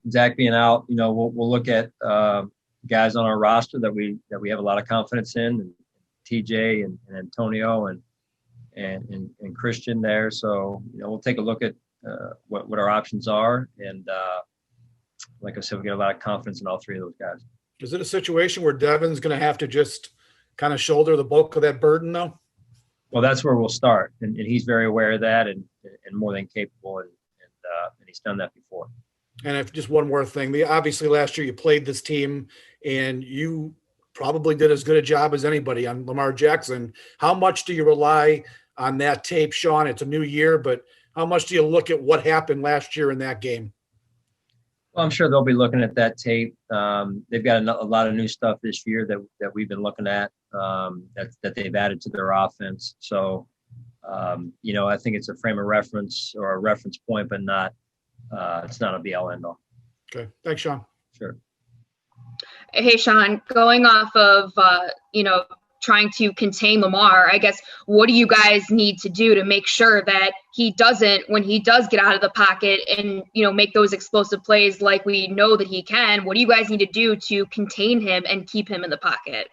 Zach being out, we'll look at guys on our roster that we have a lot of confidence in, and TJ and Antonio and Christian there. So we'll take a look at what our options are, and like I said, we get a lot of confidence in all three of those guys. Is it a situation where Devin's going to have to just kind of shoulder the bulk of that burden, though? Well, that's where we'll start, and he's very aware of that, and more than capable, and he's done that before. And if just one more thing, obviously last year you played this team, and you probably did as good a job as anybody on Lamar Jackson. How much do you rely on that tape, Sean? It's a new year, but how much do you look at what happened last year in that game? Well, I'm sure they'll be looking at that tape. They've got a lot of new stuff this year that we've been looking at, that they've added to their offense. So, I think it's a frame of reference or a reference point, but not it's not a be-all, end-all. Okay. Thanks, Sean. Sure. Hey, Sean, going off of, trying to contain Lamar, I guess, what do you guys need to do to make sure that he doesn't, when he does get out of the pocket and, make those explosive plays like we know that he can, what do you guys need to do to contain him and keep him in the pocket?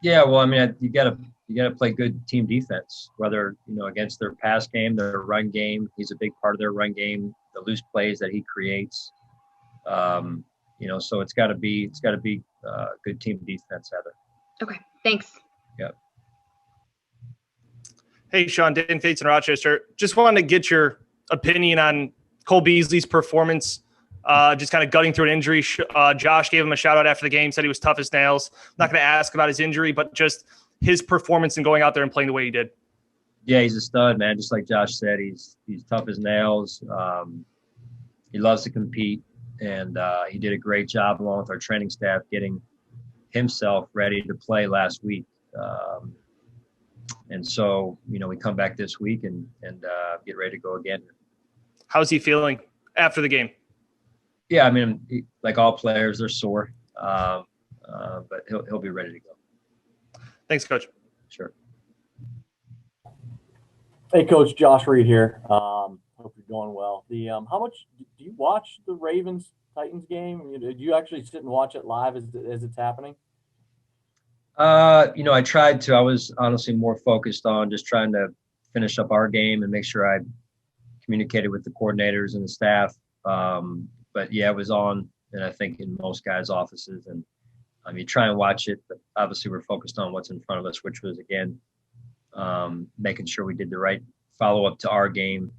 Yeah, well, I mean, you got to play good team defense, whether, against their pass game, their run game. He's a big part of their run game, the loose plays that he creates. So it's got to be good team defense, Heather. Okay, thanks. Yeah. Hey, Sean, Dan Fates in Rochester. Just wanted to get your opinion on Cole Beasley's performance, just kind of gutting through an injury. Josh gave him a shout-out after the game, said he was tough as nails. I'm not going to ask about his injury, but just his performance and going out there and playing the way he did. Yeah, he's a stud, man. Just like Josh said, he's tough as nails. He loves to compete, and he did a great job along with our training staff getting himself ready to play last week. And so, we come back this week and get ready to go again. How's he feeling after the game? Yeah, I mean, like all players, they're sore, but he'll be ready to go. Thanks, Coach. Sure. Hey, Coach, Josh Reed here. Hope you're doing well. How much do you watch the Ravens-Titans game? Did you actually sit and watch it live as it's happening? I tried to. I was honestly more focused on just trying to finish up our game and make sure I communicated with the coordinators and the staff. But yeah, it was on, and I think in most guys' offices. And you try and watch it, but obviously we're focused on what's in front of us, which was again making sure we did the right follow up to our game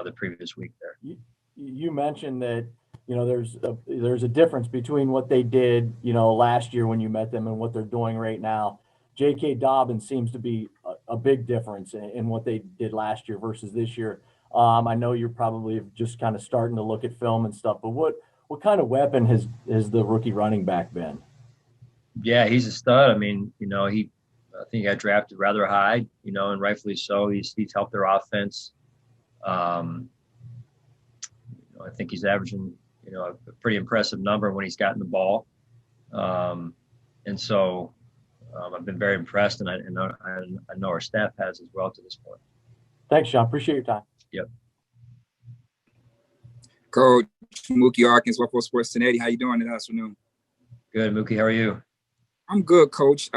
the previous week there. You mentioned that there's a difference between what they did last year when you met them and what they're doing right now. J.K. Dobbins seems to be a big difference in what they did last year versus this year. I know you're probably just kind of starting to look at film and stuff, but what kind of weapon has the rookie running back been? Yeah, he's a stud. I mean, I think he got drafted rather high, and rightfully so. He's helped their offense. I think he's averaging, a pretty impressive number when he's gotten the ball. And so I've been very impressed, and I know our staff has as well to this point. Thanks, Sean. Appreciate your time. Yep. Coach Mookie Arkins, What Sports 1080. How you doing this afternoon? Good, Mookie. How are you? I'm good, Coach.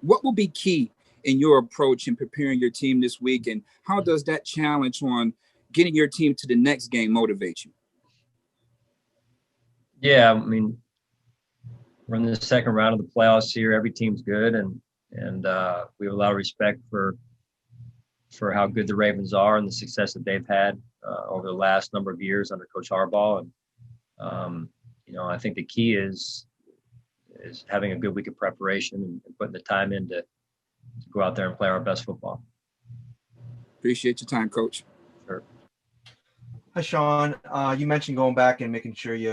What will be key in your approach in preparing your team this week, and how does that challenge on getting your team to the next game motivate you? Yeah, I mean, we're in the second round of the playoffs here. Every team's good, and we have a lot of respect for how good the Ravens are and the success that they've had over the last number of years under Coach Harbaugh. And I think the key is having a good week of preparation and putting the time in to go out there and play our best football. Appreciate your time, Coach. Sure. Hi, Sean. You mentioned going back and making sure you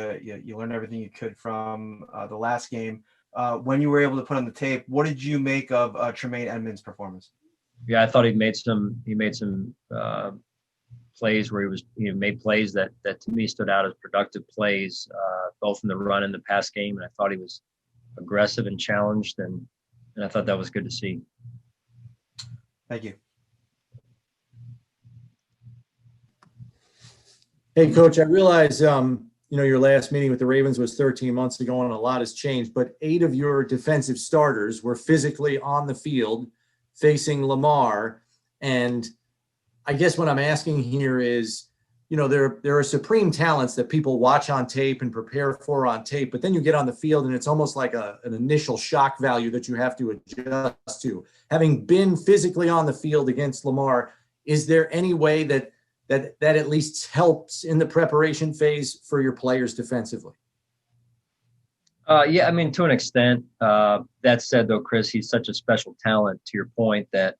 learned everything you could from the last game. When you were able to put on the tape, what did you make of Tremaine Edmonds' performance? Yeah, I thought he made some plays where he made plays that to me stood out as productive plays, both in the run and the pass game. And I thought he was aggressive and challenged, and I thought that was good to see. Thank you. Hey, Coach, I realize, your last meeting with the Ravens was 13 months ago and a lot has changed, but 8 of your defensive starters were physically on the field facing Lamar. And I guess what I'm asking here is, there are supreme talents that people watch on tape and prepare for on tape, but then you get on the field and it's almost like an initial shock value that you have to adjust to. Having been physically on the field against Lamar, is there any way that at least helps in the preparation phase for your players defensively? Yeah, I mean, to an extent. That said, though, Chris, he's such a special talent, to your point, that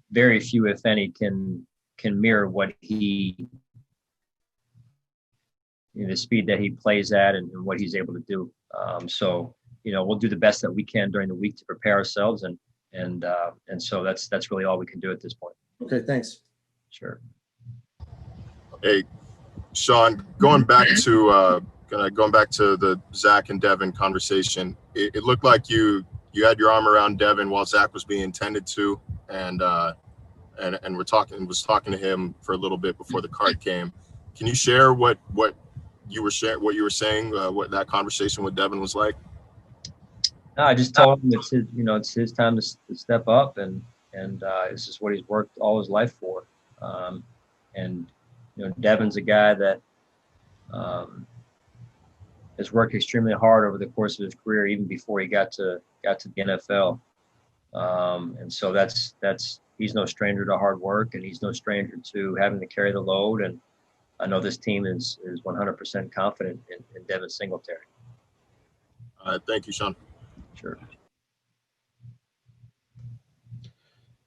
very few, if any, can mirror what the speed that he plays at and what he's able to do. So we'll do the best that we can during the week to prepare ourselves, and so that's really all we can do at this point. Okay, thanks. Sure. Hey, Sean, going back to the Zach and Devin conversation, it looked like you had your arm around Devin while Zach was being tended to, and was talking to him for a little bit before the card came. Can you share what you were saying, what that conversation with Devin was like? No, I just told him it's his time to step up, and this is what he's worked all his life for. And Devin's a guy that has worked extremely hard over the course of his career, even before he got to the NFL. And so he's no stranger to hard work, and he's no stranger to having to carry the load. And I know this team is 100% confident in Devin Singletary. Thank you, Sean. Sure.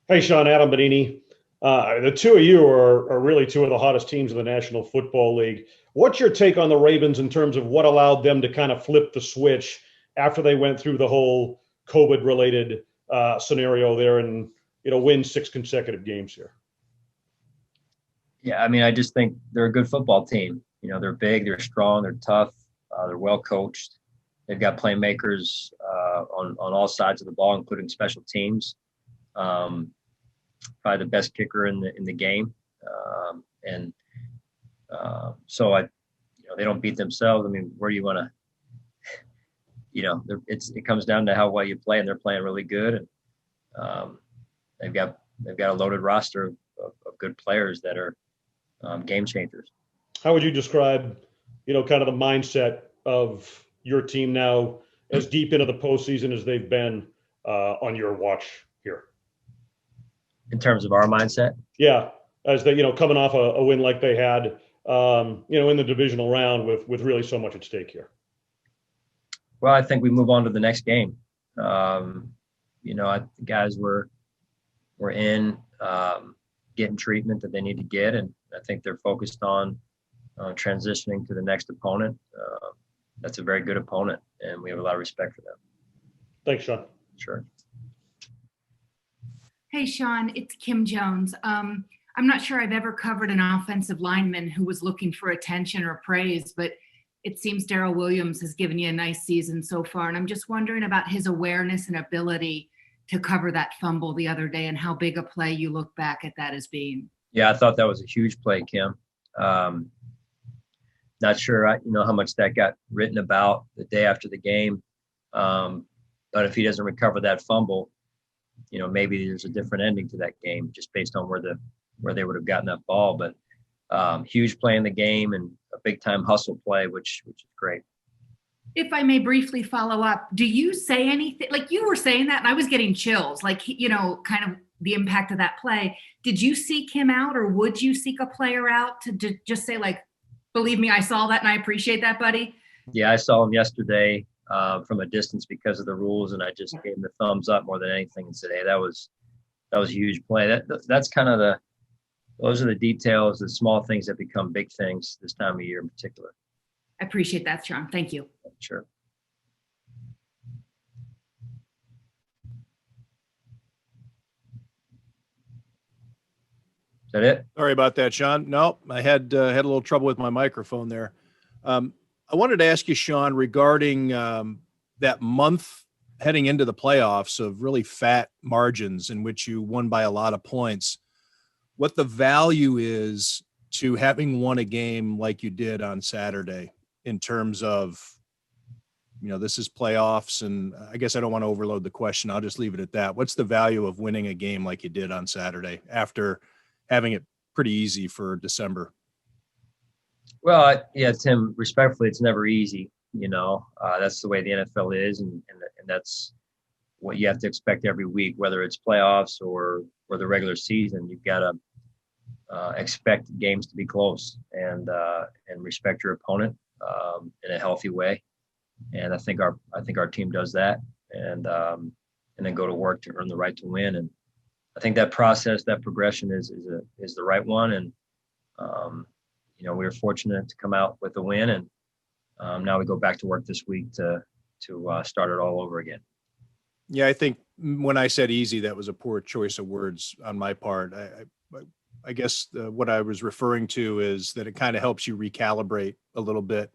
Hey, Sean, Adam Benini. The two of you are really two of the hottest teams in the National Football League. What's your take on the Ravens in terms of what allowed them to kind of flip the switch after they went through the whole COVID-related scenario there and win 6 consecutive games here? Yeah, I mean, I just think they're a good football team. They're big, they're strong, they're tough, they're well coached. They've got playmakers on all sides of the ball, including special teams. Probably the best kicker in the game, so they don't beat themselves. I mean, where do you want to? It comes down to how well you play, and they're playing really good, and they've got a loaded roster of good players that are game changers. How would you describe, kind of the mindset of your team now, as deep into the postseason as they've been on your watch here? In terms of our mindset? Yeah, as they, coming off a win like they had, in the divisional round with really so much at stake here. Well, I think we move on to the next game. The guys were in getting treatment that they need to get, and I think they're focused on transitioning to the next opponent. That's a very good opponent, and we have a lot of respect for them. Thanks, Sean. Sure. Hey, Sean, it's Kim Jones. I'm not sure I've ever covered an offensive lineman who was looking for attention or praise, but it seems Darrell Williams has given you a nice season so far. And I'm just wondering about his awareness and ability to cover that fumble the other day and how big a play you look back at that as being. Yeah, I thought that was a huge play, Kim. Not sure how much that got written about the day after the game. But if he doesn't recover that fumble, maybe there's a different ending to that game just based on where they would have gotten that ball. But huge play in the game and a big time hustle play, which is great. If I may briefly follow up, do you say anything, like you were saying that and I was getting chills, like, kind of the impact of that play. Did you seek him out, or would you seek a player out to just say, like, believe me, I saw that and I appreciate that, buddy? Yeah, I saw him yesterday from a distance because of the rules, and I just gave him the thumbs up more than anything and said, hey, that was a huge play. That's kind of those are the details, the small things that become big things this time of year in particular. I appreciate that, Sean. Thank you. Sure. Is that it? Sorry about that, Sean. No, I had a little trouble with my microphone there. I wanted to ask you, Sean, regarding that month heading into the playoffs of really fat margins in which you won by a lot of points, what the value is to having won a game like you did on Saturday in terms of, this is playoffs, and I guess I don't want to overload the question. I'll just leave it at that. What's the value of winning a game like you did on Saturday after having it pretty easy for December? Well, yeah, Tim, respectfully, it's never easy. That's the way the NFL is, and that's what you have to expect every week, whether it's playoffs or the regular season. You've got to expect games to be close and respect your opponent in a healthy way. And I think our team does that, and then go to work to earn the right to win. And I think that process, that progression is the right one. And we were fortunate to come out with a win, and now we go back to work this week to start it all over again. Yeah, I think when I said easy, that was a poor choice of words on my part. I guess what I was referring to is that it kind of helps you recalibrate a little bit,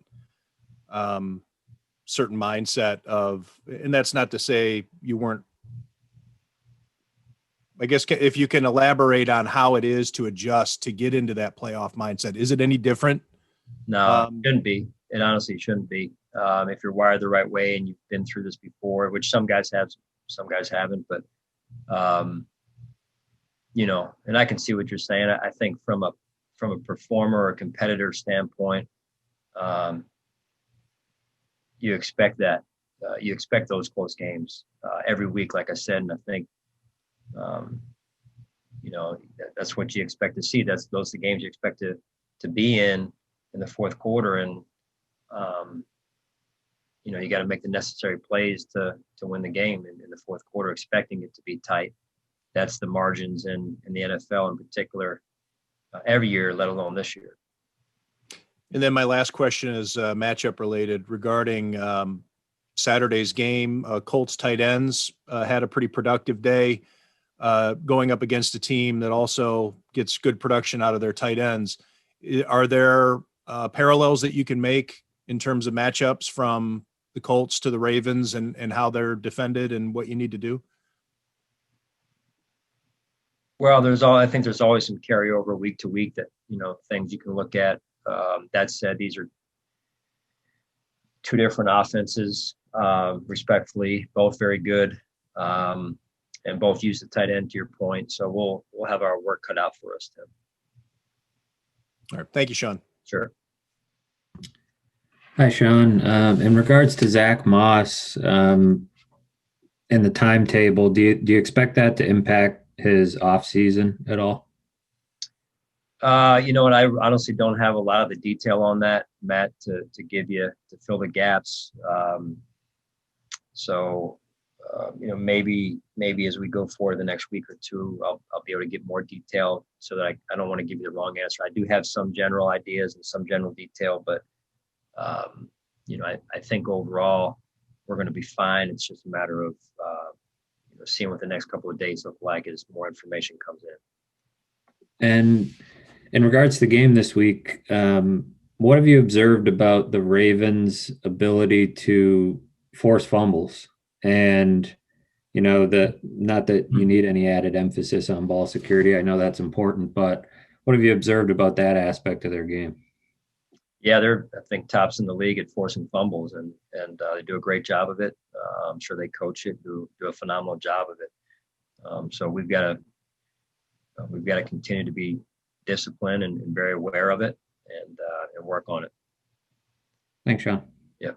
certain mindset of, and that's not to say you weren't, I guess if you can elaborate on how it is to adjust to get into that playoff mindset. Is it any different? No, it shouldn't be. It honestly shouldn't be. If you're wired the right way and you've been through this before, which some guys have, some guys haven't, but and I can see what you're saying. I think from a performer or competitor standpoint, you expect that. You expect those close games every week, like I said, and I think that's what you expect to see. Those are the games you expect to be in the fourth quarter, and you got to make the necessary plays to win the game in the fourth quarter, expecting it to be tight. That's the margins in the NFL in particular every year, let alone this year. And then my last question is matchup related regarding Saturday's game. Colts tight ends had a pretty productive day going up against a team that also gets good production out of their tight ends. Are there parallels that you can make in terms of matchups from the Colts to the Ravens and how they're defended and what you need to do? Well, I think there's always some carryover week to week that, things you can look at. That said, these are two different offenses, respectfully, both very good, and both use the tight end to your point. So we'll have our work cut out for us, Tim. All right. Thank you, Sean. Sure. Hi, Sean. In regards to Zach Moss and the timetable, do you expect that to impact his off season at all? I honestly don't have a lot of the detail on that, Matt, to give you to fill the gaps. Maybe as we go forward the next week or two, I'll be able to get more detail so that I don't want to give you the wrong answer. I do have some general ideas and some general detail, but I think overall we're going to be fine. It's just a matter of seeing what the next couple of days look like as more information comes in. And in regards to the game this week, what have you observed about the Ravens' ability to force fumbles? And, not that you need any added emphasis on ball security. I know that's important, but what have you observed about that aspect of their game? Yeah, they're, I think, tops in the league at forcing fumbles, and they do a great job of it. I'm sure they coach it, do a phenomenal job of it. So we've got to continue to be disciplined and very aware of it, and work on it. Thanks, Sean. Yeah.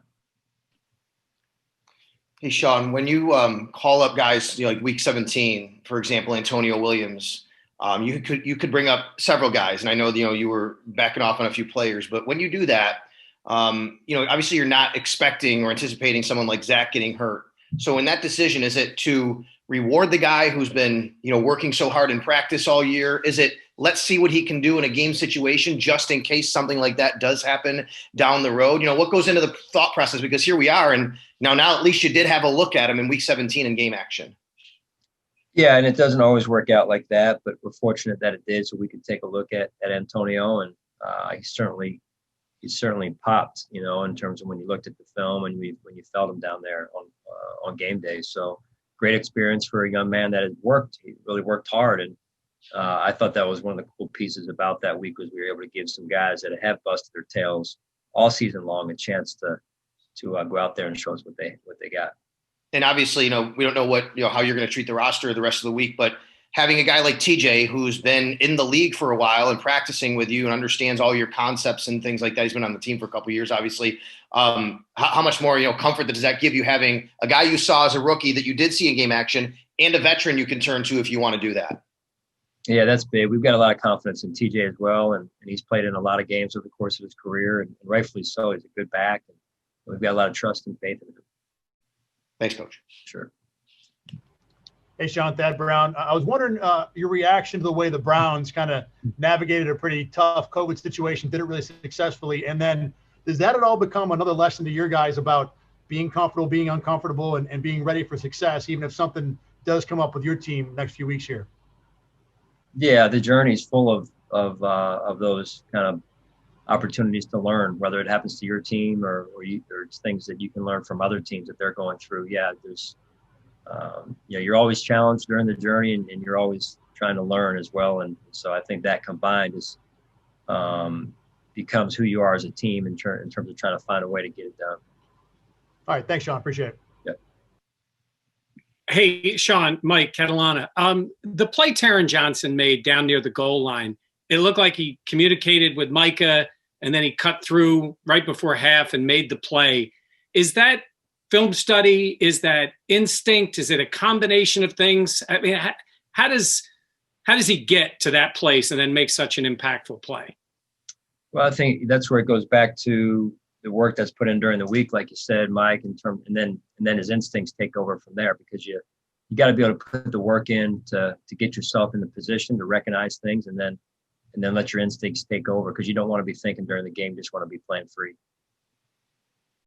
Hey, Sean, when you call up guys, like week 17, for example, Antonio Williams, you could bring up several guys, and I know you were backing off on a few players, but when you do that, obviously you're not expecting or anticipating someone like Zach getting hurt. So in that decision, is it to reward the guy who's been working so hard in practice all year? Is it let's see what he can do in a game situation just in case something like that does happen down the road? What goes into the thought process? Because here we are, and now at least you did have a look at him in week 17 in game action. Yeah, and it doesn't always work out like that, but we're fortunate that it did, so we could take a look at Antonio, and he certainly popped, in terms of when you looked at the film and when you felt him down there on game day. So great experience for a young man that has worked. He really worked hard, and I thought that was one of the cool pieces about that week was we were able to give some guys that have busted their tails all season long a chance to go out there and show us what they got. And obviously, we don't know how you're going to treat the roster the rest of the week, but having a guy like TJ who's been in the league for a while and practicing with you and understands all your concepts and things like that. He's been on the team for a couple of years, obviously. How much more, comfort does that give you having a guy you saw as a rookie that you did see in game action and a veteran you can turn to if you want to do that? Yeah, that's big. We've got a lot of confidence in TJ as well, and he's played in a lot of games over the course of his career, and rightfully so. He's a good back, and we've got a lot of trust and faith in him. Thanks, Coach. Sure. Hey, Sean, Thad Brown. I was wondering your reaction to the way the Browns kind of navigated a pretty tough COVID situation, did it really successfully, and then does that at all become another lesson to your guys about being comfortable, being uncomfortable, and being ready for success, even if something does come up with your team next few weeks here? Yeah, the journey is full of those kind of opportunities to learn, whether it happens to your team or it's things that you can learn from other teams that they're going through. Yeah, there's, you're always challenged during the journey, and you're always trying to learn as well. And so I think that combined is becomes who you are as a team in terms of trying to find a way to get it done. All right, thanks, Sean. Appreciate it. Hey, Sean, Mike Catalana. The play Taron Johnson made down near the goal line, it looked like he communicated with Micah and then he cut through right before half and made the play. Is that film study? Is that instinct? Is it a combination of things? I mean, how does he get to that place and then make such an impactful play? Well, I think that's where it goes back to the work that's put in during the week, like you said, Mike, and then his instincts take over from there, because you got to be able to put the work in to get yourself in the position to recognize things, and then let your instincts take over, because you don't want to be thinking during the game, you just want to be playing free.